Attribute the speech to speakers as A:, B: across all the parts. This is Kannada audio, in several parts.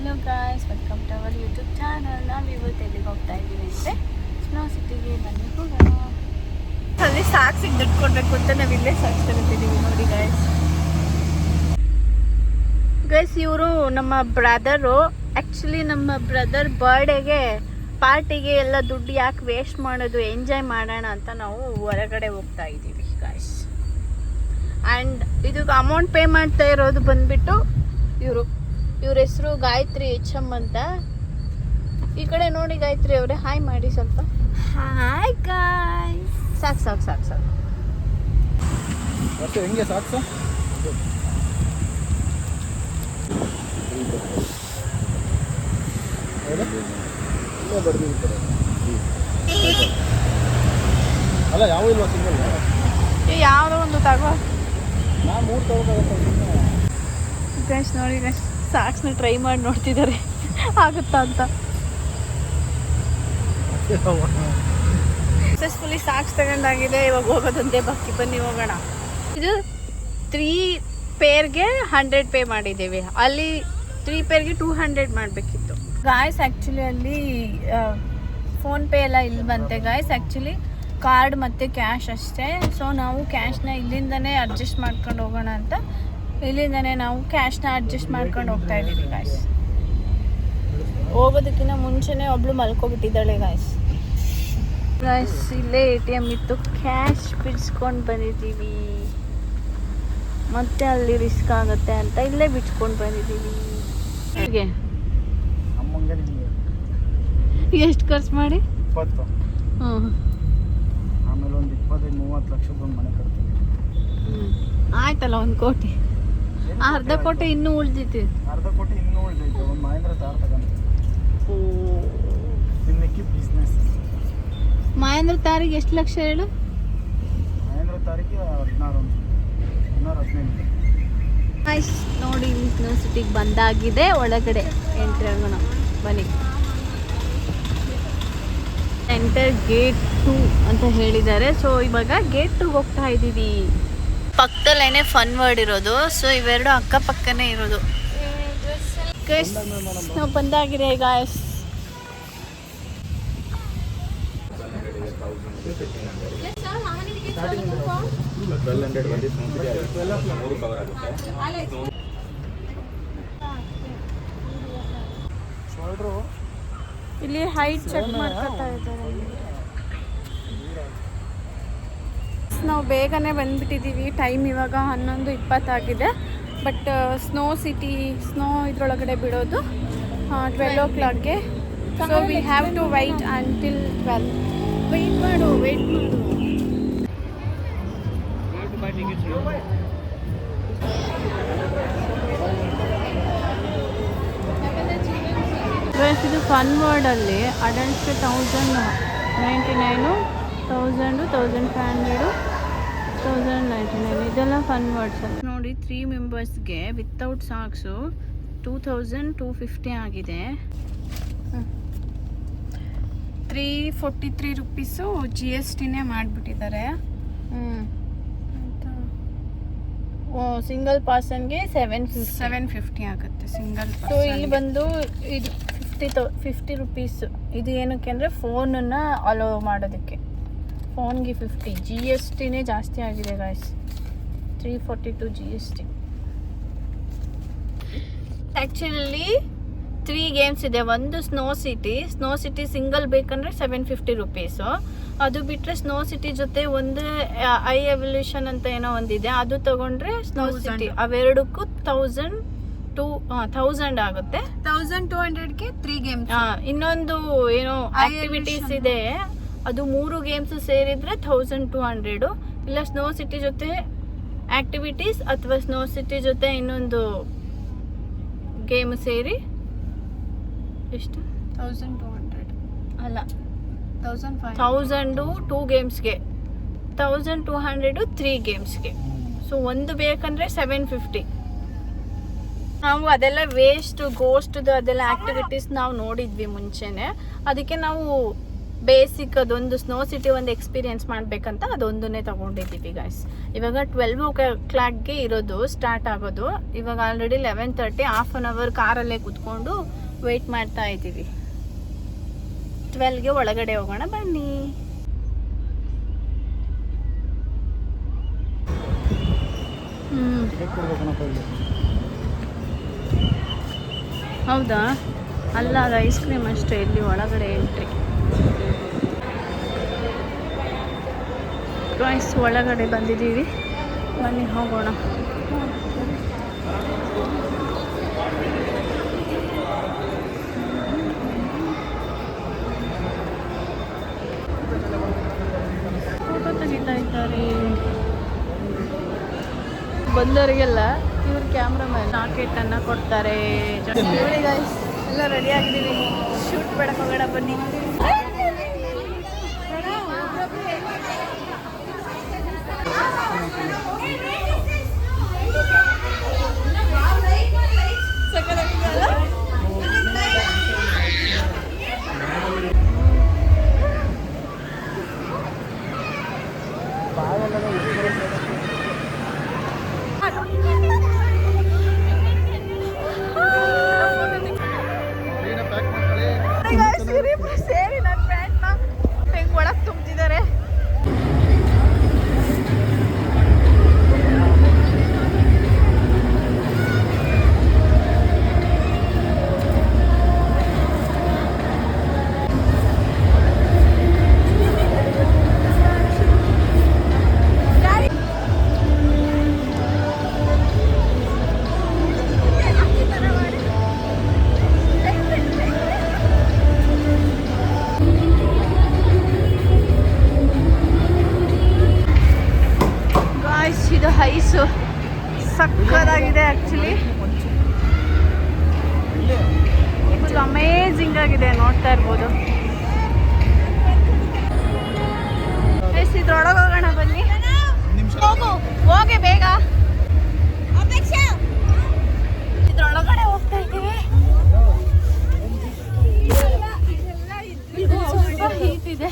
A: Hello guys, welcome to our YouTube channel. ನಾವು ಇವತ್ತು ಎಲ್ಲಿಗೆ ಹೋಗ್ತಾ ಇದ್ದೀವಿ ಅಂದರೆ ಸ್ನೋ ಸಿಟಿಗೆ ಬನ್ನಿ ಹೋಗೋಣ. ಅಲ್ಲಿ ಸಾಕ್ಸಿಗೆ ದುಡ್ಡು ಕೊಡಬೇಕು ಅಂತ ನಾವು ಇಲ್ಲೇ ಸಾಕ್ಸ್ ತಗೊತಿದ್ದೀವಿ ನೋಡಿ ಗೈಸ್. ಇವರು ನಮ್ಮ ಬ್ರದರು. ಆ್ಯಕ್ಚುಲಿ ನಮ್ಮ ಬ್ರದರ್ ಬರ್ಡೇಗೆ ಪಾರ್ಟಿಗೆ ಎಲ್ಲ ದುಡ್ಡು ಯಾಕೆ ವೇಸ್ಟ್ ಮಾಡೋದು, ಎಂಜಾಯ್ ಮಾಡೋಣ ಅಂತ ನಾವು ಹೊರಗಡೆ ಹೋಗ್ತಾ ಇದ್ದೀವಿ ಗೈಸ್. ಆ್ಯಂಡ್ ಇದಕ್ಕೆ ಅಮೌಂಟ್ ಪೇ ಮಾಡ್ತಾ ಇರೋದು ಬಂದುಬಿಟ್ಟು ಇವ್ರ ಹೆಸರು ಗಾಯತ್ರಿ HM ಅಂತ. ಈ ಕಡೆ ನೋಡಿ ಗಾಯತ್ರಿ ಅವರೇ, ಹಾಯ್ ಮಾಡಿ ಸ್ವಲ್ಪ. Hi guys. ಸಾಕು
B: ಹೆಂಗೆ ಸಾಕು ಅಲ್ಲ ಯಾವ ಇಲ್ವಾ ಸಿಂಗಲ್
A: ಯಾವುದೋ ಒಂದು ತಗೋ.
B: ನಾ 3 ತಗೋಬೇಕಾಗುತ್ತೆ
A: ಗೈಸ್ ನೋಡಿ ಗೈಸ್, ಸಾಕ್ಸ್ನ ಟ್ರೈ ಮಾಡಿ ನೋಡ್ತಿದ್ದಾರೆ ಆಗುತ್ತಾ ಅಂತ. ಸಕ್ಸಸ್ಫುಲಿ ಸಾಕ್ಸ್ ತಗೊಂಡಾಗಿದೆ. ಇವಾಗ ಹೋಗೋದಂತೆ, ಬಾಕಿ ಬನ್ನಿ ಹೋಗೋಣ. ಇದು 3 ಪೇರ್ಗೆ 100 ಪೇ ಮಾಡಿದ್ದೇವೆ. ಅಲ್ಲಿ 3 ಪೇರ್ಗೆ 200 ಮಾಡಬೇಕಿತ್ತು ಗಾಯ್ಸ್. ಆ್ಯಕ್ಚುಲಿ ಅಲ್ಲಿ ಫೋನ್ಪೇ ಎಲ್ಲ ಇಲ್ಲಿ ಬಂತೆ ಗಾಯ್ಸ್. ಆ್ಯಕ್ಚುಲಿ ಕಾರ್ಡ್ ಮತ್ತು ಕ್ಯಾಶ್ ಅಷ್ಟೇ. ಸೊ ನಾವು ಕ್ಯಾಶ್ನ ಇಲ್ಲಿಂದನೇ ಅಡ್ಜಸ್ಟ್ ಮಾಡ್ಕೊಂಡು ಹೋಗೋಣ ಅಂತ ಇಲ್ಲಿಂದನೇ ನಾವು ಕ್ಯಾಶ್ನ ಅಡ್ಜಸ್ಟ್ ಮಾಡ್ಕೊಂಡು ಹೋಗ್ತಾ ಇದ್ದೀವಿ ಗಾಯ್ಸ್. ಹೋಗೋದಕ್ಕಿಂತ ಮುಂಚೆನೇ ಒಬ್ಳು ಮಲ್ಕೊಬಿಟ್ಟಿದ್ದಾಳೆ ಗಾಯ್ಸ್. ಇಲ್ಲೇ ATM ಇತ್ತು, ಕ್ಯಾಶ್ ಬಿಡಿಸ್ಕೊಂಡು ಬಂದಿದ್ದೀವಿ. ಮತ್ತೆ ಅಲ್ಲಿ ರಿಸ್ಕ್ ಆಗುತ್ತೆ ಅಂತ ಇಲ್ಲೇ ಬಿಡ್ಸ್ಕೊಂಡು ಬಂದಿದ್ದೀವಿ. ಹೀಗೆ ಎಷ್ಟು ಖರ್ಚು ಮಾಡಿ
B: 20 ಆಮೇಲೆ ಒಂದು 25-30 ಲಕ್ಷದ ಒಂದು ಮನೆ ಕಟ್ತೀವಿ.
A: ಆಯ್ತಲ್ಲ, 1 ಕೋಟಿ. ಅರ್ಧ ಕೋಟಿ ಇನ್ನೂ ಉಳಿದೈತಿ.
B: ಅರ್ಧ ಕೋಟಿ ಇನ್ನೂ ಉಳಿದೈತೆ. ಒಂದು ಮಹೇಂದ್ರ ತಾರ್ ತಗೊಂಡು ಇನ್ನಕ್ಕೆ ಬಿಸ್ನೆಸ್.
A: ಮಹೇಂದ್ರ ತಾರಿಗೆ ಎಷ್ಟು ಲಕ್ಷ ಹೇಳು?
B: ಮಹೇಂದ್ರ ತಾರಿಗೆ 16-15
A: ನೋಡಿ ಸ್ನೋ ಸಿಟಿಗೆ ಬಂದಾಗಿದೆ. ಒಳಗಡೆ ಎಂಟ್ರಿ ಆಗೋಣ ಬನ್ನಿ. ಎಂಟರ್ ಗೇಟ್ 2 ಅಂತ ಹೇಳಿದ್ದಾರೆ. ಸೊ ಇವಾಗ ಗೇಟ್ 2 ಹೋಗ್ತಾ ಇದ್ದೀವಿ. ಪಕ್ಕದಲ್ಲೇನೆ ಫನ್ ವರ್ಡ್ ಇರೋದು. ಸೊ ಇವೆರಡು ಅಕ್ಕಪಕ್ಕನೇ ಇರೋದು. ನಾವು ಬಂದಾಗಿದೆ ಗಾಯ್ಸ್. ಇಲ್ಲಿ ಹೈಟ್ ಚೆಕ್ ಮಾಡ್ಕೊತಾ ಇದ್ದಾರೆ. ನಾವು ಬೇಗನೆ ಬಂದ್ಬಿಟ್ಟಿದ್ದೀವಿ. ಟೈಮ್ ಇವಾಗ 11:20 ಆಗಿದೆ. ಬಟ್ ಸ್ನೋ ಇದ್ರೊಳಗಡೆ ಬಿಡೋದು 12 o'clockಗೆ. So we have to wait until 12. Wait ಮಾಡು. ಇದು ಫನ್ ವರ್ಡಲ್ಲಿ ಅಡಲ್ಟ್ಸ್ಗೆ 1099, 1000, 1500, 1099 ಇದೆಲ್ಲ ಫನ್ ವರ್ಡ್ಸ್. ನೋಡಿ 3 ಮೆಂಬರ್ಸ್ಗೆ ವಿತೌಟ್ ಸಾಕ್ಸು 2250 ಆಗಿದೆ. 343 ರುಪೀಸು GSTನೇ ಮಾಡಿಬಿಟ್ಟಿದ್ದಾರೆ. ಸಿಂಗಲ್ ಪರ್ಸನ್ಗೆ 750 ಆಗುತ್ತೆ ಸಿಂಗಲ್. ಸೊ ಇಲ್ಲಿ ಬಂದು ಇದು 50 ರುಪೀಸ್. ಇದು ಏನಕ್ಕೆ ಅಂದರೆ ಫೋನನ್ನು ಅಲೋ ಮಾಡೋದಕ್ಕೆ. ಫೋನ್ಗೆ 50. GSTನೇ ಜಾಸ್ತಿ ಆಗಿದೆ ಗಾಯ್ಸ್. 342 GST. ಆ್ಯಕ್ಚುಲಿ 3 ಗೇಮ್ಸ್ ಇದೆ. ಒಂದು ಸ್ನೋ ಸಿಟಿ ಸಿಂಗಲ್ ಬೇಕಂದರೆ 750 ರುಪೀಸು. ಅದು ಬಿಟ್ಟರೆ ಸ್ನೋ ಸಿಟಿ ಜೊತೆ ಒಂದು ಐ ಎವಲ್ಯೂಷನ್ ಅಂತ ಏನೋ ಒಂದಿದೆ, ಅದು ತಗೊಂಡ್ರೆ ಸ್ನೋ ಸಿಟಿ. ಅವೆರಡಕ್ಕೂ 1000 ಆಗುತ್ತೆ. 1200ಗೆ 3 ಗೇಮ್ಸ್. ಇನ್ನೊಂದು ಏನೋ ಆಕ್ಟಿವಿಟೀಸ್ ಇದೆ, ಅದು 3 ಗೇಮ್ಸ್ ಸೇರಿದ್ರೆ 1200. ಇಲ್ಲ ಸ್ನೋ ಸಿಟಿ ಜೊತೆ ಆಕ್ಟಿವಿಟೀಸ್ ಅಥವಾ ಸ್ನೋ ಸಿಟಿ ಜೊತೆ ಇನ್ನೊಂದು ಗೇಮ್ ಸೇರಿ ಎಷ್ಟು? 1200 ಅಲ್ಲ, 1000 2 ಗೇಮ್ಸ್ಗೆ, 1200 3 ಗೇಮ್ಸ್ಗೆ. ಸೊ ಒಂದು ಬೇಕಂದ್ರೆ 750. ನಾವು ಅದೆಲ್ಲ ಗೋಸ್ಟ್ದು ಅದೆಲ್ಲ ಆಕ್ಟಿವಿಟೀಸ್ ನಾವು ನೋಡಿದ್ವಿ ಮುಂಚೆನೆ. ಅದಕ್ಕೆ ನಾವು ಬೇಸಿಕ್ ಅದೊಂದು ಸ್ನೋ ಸಿಟಿ ಒಂದು ಎಕ್ಸ್ಪೀರಿಯೆನ್ಸ್ ಮಾಡಬೇಕಂತ ಅದೊಂದನ್ನೇ ತಗೊಂಡಿದ್ದೀವಿ ಗೈಸ್. ಇವಾಗ 12 o'clockಗೆ ಇರೋದು ಸ್ಟಾರ್ಟ್ ಆಗೋದು. ಇವಾಗ ಆಲ್ರೆಡಿ 11:30, ಹಾಫ್ ಆನ್ ಅವರ್ ಕಾರಲ್ಲೇ ಕುತ್ಕೊಂಡು ವೆಯ್ಟ್ ಮಾಡ್ತಾ ಇದ್ದೀವಿ. 12ಗೆ ಒಳಗಡೆ ಹೋಗೋಣ ಬನ್ನಿ. ಹೌದಾ? ಅಲ್ಲ, ಅದು ಐಸ್ ಕ್ರೀಮ್ ಅಷ್ಟೇ, ಇಲ್ಲಿ ಒಳಗಡೆ ಎಂಟ್ರಿ. ಗೈಸ್ ಒಳಗಡೆ ಬಂದಿದ್ದೀವಿ, ಬನ್ನಿ ಹೋಗೋಣ. ಫೋಟೋ ತೆಗಿತಾ ಇದ್ದಾರೆ ಬಂದವರಿಗೆಲ್ಲ. ಇವ್ರು ಕ್ಯಾಮ್ರಾಮನ್ ನಾಕೆಟನ್ನು ಕೊಡ್ತಾರೆ. ಗೈಸ್ ಎಲ್ಲ ರೆಡಿ ಆಗಿದ್ದೀವಿ, ಶೂಟ್ ಮಾಡಕ್ಕೆ ಹೋಗೋಣ ಬನ್ನಿ. ಸೇರಿ ನನ್ನ ಪ್ಯಾಂಟ್ನ ಹೆಂಗ್ ಒಳಗೆ ತುಂಬ್ತಿದ್ದಾರೆ. ಇದು ಐಸು ಸಕ್ಕದಾಗಿದೆ. ಆ್ಯಕ್ಚುಲಿ ಫುಲ್ ಅಮೇಝಿಂಗ್ ಆಗಿದೆ, ನೋಡ್ತಾ ಇರ್ಬೋದು. ಇದ್ರೊಳಗೆ ಹೋಗೋಣ ಬನ್ನಿ. ಹೋಗು ಹೋಗಿ ಬೇಗ. ಇದ್ರೊಳಗಡೆ ಹೋಗ್ತಾ ಇದ್ದೀವಿ. ಸ್ವಲ್ಪ ಹೀಟ್ ಇದೆ.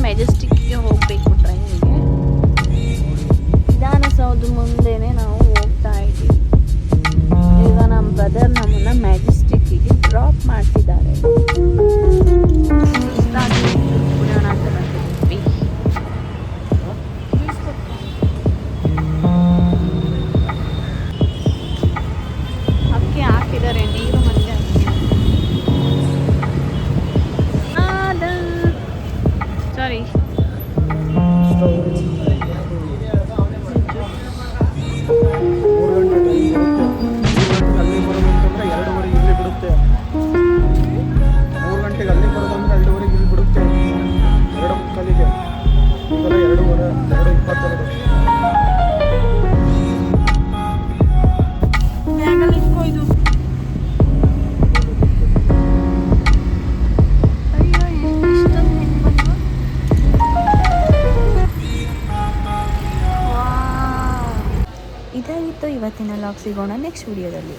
A: ಮೆಜೆಸ್ಟಿಕ್ಗೆ ಹೋಗಬೇಕು ಟ್ರೈನಿಗೆ. ವಿಧಾನಸೌಧ ಮುಂದೆನೇ ನಾವು ಹೋಗ್ತಾ ಇದ್ದೀವಿ. ಈಗ ನಮ್ಮ ಬ್ರದರ್ ನಮ್ಮನ್ನ ಮೆಜೆಸ್ಟಿಕ್ಕಿಗೆ ಡ್ರಾಪ್ ಮಾಡ್ತಿದ್ದಾರೆ. ಕುಡಿಯೋಣ ಅಂತ ಬಂದಿದ್ವಿ. ಅಕ್ಕಿ ಹಾಕಿದ್ದಾರೆ, ನೀರು ಮತ್ತೆ ಸಾರಿ
C: ಇದಾಗಿತ್ತು ಇವತ್ತಿನ ಲಾಗ್. ಸಿಗೋಣ ನೆಕ್ಸ್ಟ್ ವಿಡಿಯೋದಲ್ಲಿ.